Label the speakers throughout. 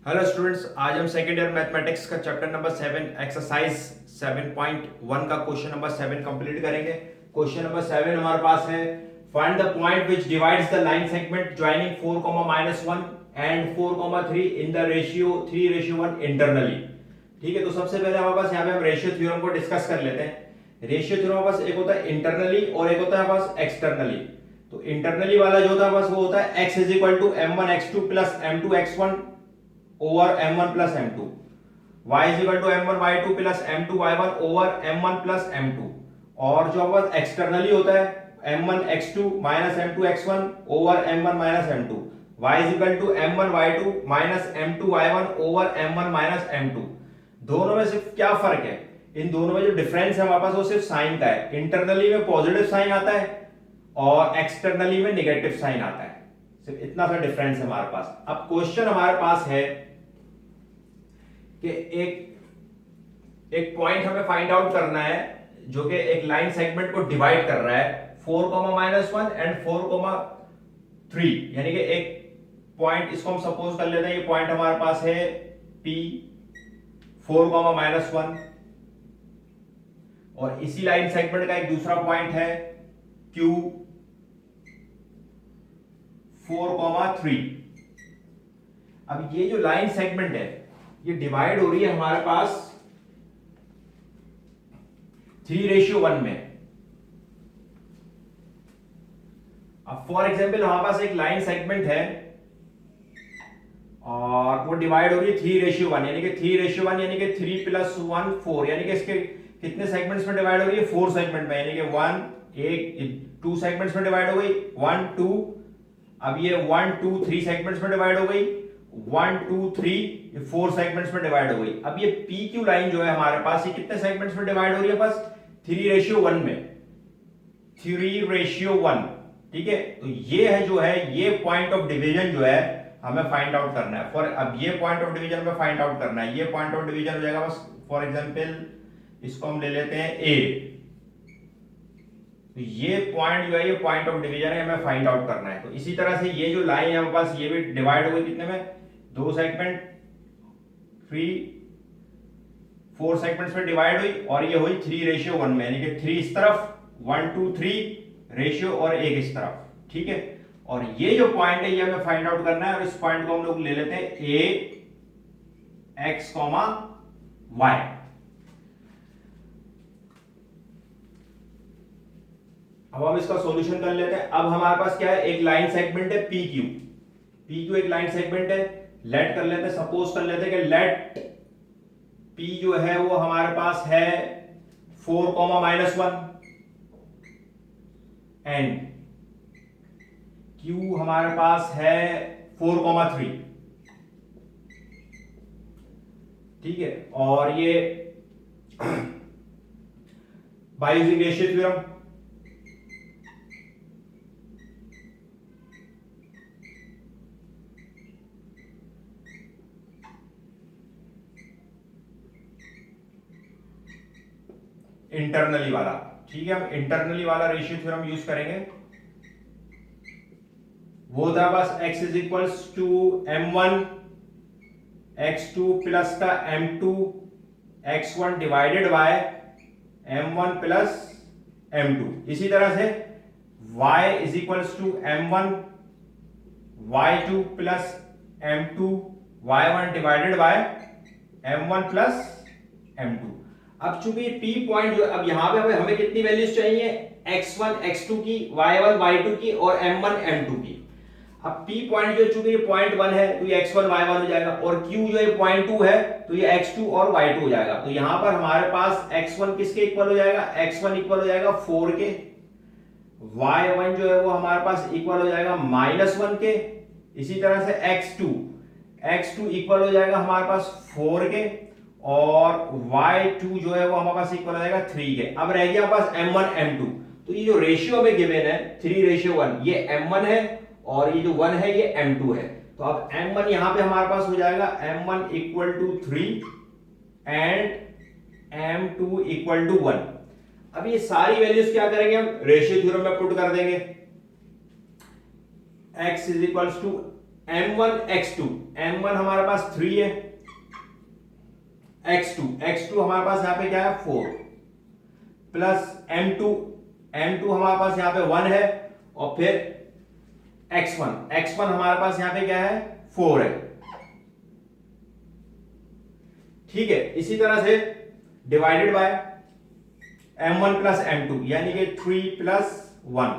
Speaker 1: Hello students, आज हम second year mathematics का चैप्टर नंबर 7 एक्सरसाइज 7.1 का क्वेश्चन नंबर 7 कंप्लीट करेंगे। क्वेश्चन नंबर 7 हमारे पास है, find the point which divides the line segment joining 4, -1 and 4, 3 in the ratio 3:1 internally. ठीक है, तो सबसे पहले हमारे पास यहाँ पे हम रेशियो थ्योरम को डिस्कस कर लेते हैं। रेशियो थ्योरम हमारे पास एक होता है इंटरनली और एक होता है हमारे पास एक्सटर्नली। तो इंटरनली वाला जो होता है बस वो होता है x is equal to m1 x2 plus m2 x1 over m1 plus m2, y is equal to m1 y2 plus m2 y1 over m1 plus m2। और जो हमारे एक्सटर्नली होता है m1 x2 minus m2 x1 over m1 minus m2, y is equal to m1 y2 minus m2 y1 over m1 minus m2। दोनों में सिर्फ क्या फर्क है, इन दोनों में जो डिफरेंस है हमारे पास वो सिर्फ साइन का है। इंटरनली में पॉजिटिव साइन आता है और एक्सटर्नली में नेगेटिव साइन आता है। सिर्फ इतना सा डिफरेंस है हमारे पास। अब क्वेश्चन हमारे पास है कि एक पॉइंट हमें फाइंड आउट करना है जो कि एक लाइन सेगमेंट को डिवाइड कर रहा है 4, -1 एंड 4, 3, यानी कि एक पॉइंट, इसको हम सपोज कर लेते हैं ये पॉइंट हमारे पास है P 4, -1 और इसी लाइन सेगमेंट का एक दूसरा पॉइंट है Q 4, 3। अब ये जो लाइन सेगमेंट है ये डिवाइड हो रही है हमारे पास 3:1 में। अब फॉर एग्जांपल हमारे पास एक लाइन सेगमेंट है और वो डिवाइड हो रही है 3:1, यानी कि 3:1 यानी कि 3 + 1 4, यानी कि इसके कितने सेगमेंट्स में डिवाइड हो रही है, 4 सेगमेंट में, यानी कि 2 सेगमेंट्स में डिवाइड हो गई 1 2। अब ये 1 2 3 सेगमेंट्स में डिवाइड हो गई 1 2 3, ये 4 सेगमेंट्स में डिवाइड हो गई। अब ये PQ लाइन जो है हमारे पास ये कितने सेगमेंट्स में डिवाइड हो रही है, बस 3:1 में, 3:1। ठीक है, तो ये है जो है ये पॉइंट ऑफ डिवीजन जो है हमें फाइंड आउट करना है। फॉर अब ये पॉइंट ऑफ डिवीजन में फाइंड आउट करना है, ये पॉइंट ऑफ डिवीजन हो जाएगा बस। फॉर एग्जांपल इसको हम ले लेते हैं A, तो ये पॉइंट जो है ये पॉइंट ऑफ डिवीजन है, हमें फाइंड आउट करना है। तो इसी तरह से ये जो लाइन है हमारे पास ये भी डिवाइड हो गई कितने में, 2 सेगमेंट, 4 सेगमेंट्स में डिवाइड हुई और ये हुई 3:1 में, यानी कि 3 इस तरफ 1 2 3 रेशियो और 1 इस तरफ। ठीक है, और ये जो पॉइंट है ये हमें फाइंड आउट करना है और इस पॉइंट को हम लोग ले लेते हैं A x, y। अब हम इसका सॉल्यूशन कर लेते हैं। अब हमारे पास क्या है, एक लाइन सेगमेंट है PQ एक लाइन सेगमेंट है। लेट कर लेते हैं, सपोज कर लेते हैं कि लेट P जो है वो हमारे पास है 4, -1 एंड Q हमारे पास है 4, 3। ठीक है, और ये by using ratio theorem internally वाला। ठीक है, हम इंटरनली वाला रेशियो थ्योरम यूज करेंगे। वो था बस x is equals to m1 x2 plus का m2 x1 divided by m1 plus m2। इसी तरह से y is equals to m1 y2 plus m2 y1 divided by m1 plus m2। अब चूंकि P पॉइंट जो, अब यहां पे हमें कितनी वैल्यूज चाहिए, x1 x2 की, y1 y2 की और m1 m2 की। अब P पॉइंट जो चूंकि ये पॉइंट 1 है तो ये x1 y1 हो जाएगा और Q जो है पॉइंट 2 है तो ये x2 और y2 हो जाएगा। तो यहां पर हमारे पास x1 किसके इक्वल हो जाएगा, x1 इक्वल हो जाएगा 4 के, y1 जो है वो हमारे पास इक्वल हो जाएगा -1 के। इसी तरह से x2 इक्वल हो जाएगा हमारे पास 4 के और y2 जो है वो हमारे पास इक्वल हो जाएगा 3 के। अब रह गया हमारे पास m1 m2। तो ये जो रेशियो हमें गिवन है 3:1, ये m1 है और ये जो 1 है ये m2 है। तो अब m1 यहां पे हमारे पास हो जाएगा m1 equal to 3 and m2 equal to 1। अब ये सारी वैल्यूज क्या करेंगे, हम रेशियो थ्योरम में पुट कर देंगे। x is equals to m1 x2, m1 हमारे पास 3 है, x2 हमारे पास यहां पे क्या है 4 प्लस m2 हमारे पास यहां पे 1 है और फिर x1 हमारे पास यहां पे क्या है 4 है। ठीक है, इसी तरह से divided by m1 plus m2 यानी कि 3 plus 1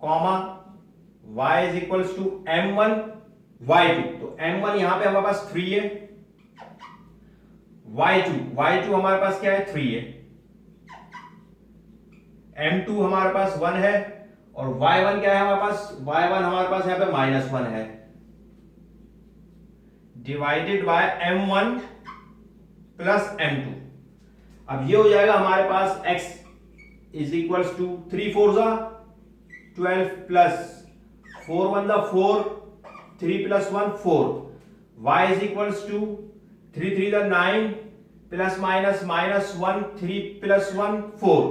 Speaker 1: comma y is equals to m1 y2, तो m1 यहां पे हमारे पास 3 है, y2 हमारे पास क्या है 3 है, m2 हमारे पास 1 है और y1 क्या है हमारे पास, y1 हमारे पास यहां पे -1 है, divided by m1 plus m2। अब ये हो जाएगा हमारे पास x is equals to 3 4 12 plus 4 1 4 3 plus 1 4, y is equals to 3 3 9 plus minus -1 3 plus 1 4।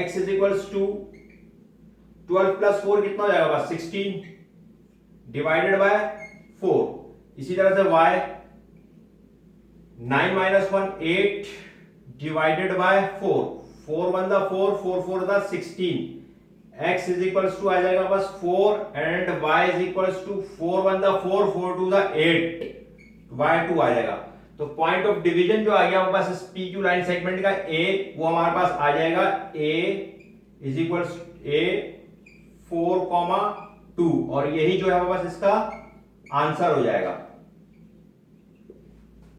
Speaker 1: x is equals to 12 plus 4 कितना हो जाएगा बस 16 डिवाइडेड बाय 4। इसी तरह से y 9 minus 1 8 divided by 4, 4 1 4 4 4 16, x is equals to आ जाएगा बस 4 and y is equals to 4 1 4 4 2 8, y2 आ जाएगा। तो पॉइंट ऑफ डिवीजन जो आ गया हमारे पास इस PQ लाइन सेगमेंट का a, वो हमारे पास आ जाएगा a इज इक्वल्स a 4, 2 और यही जो है हमारे पास इसका आंसर हो जाएगा।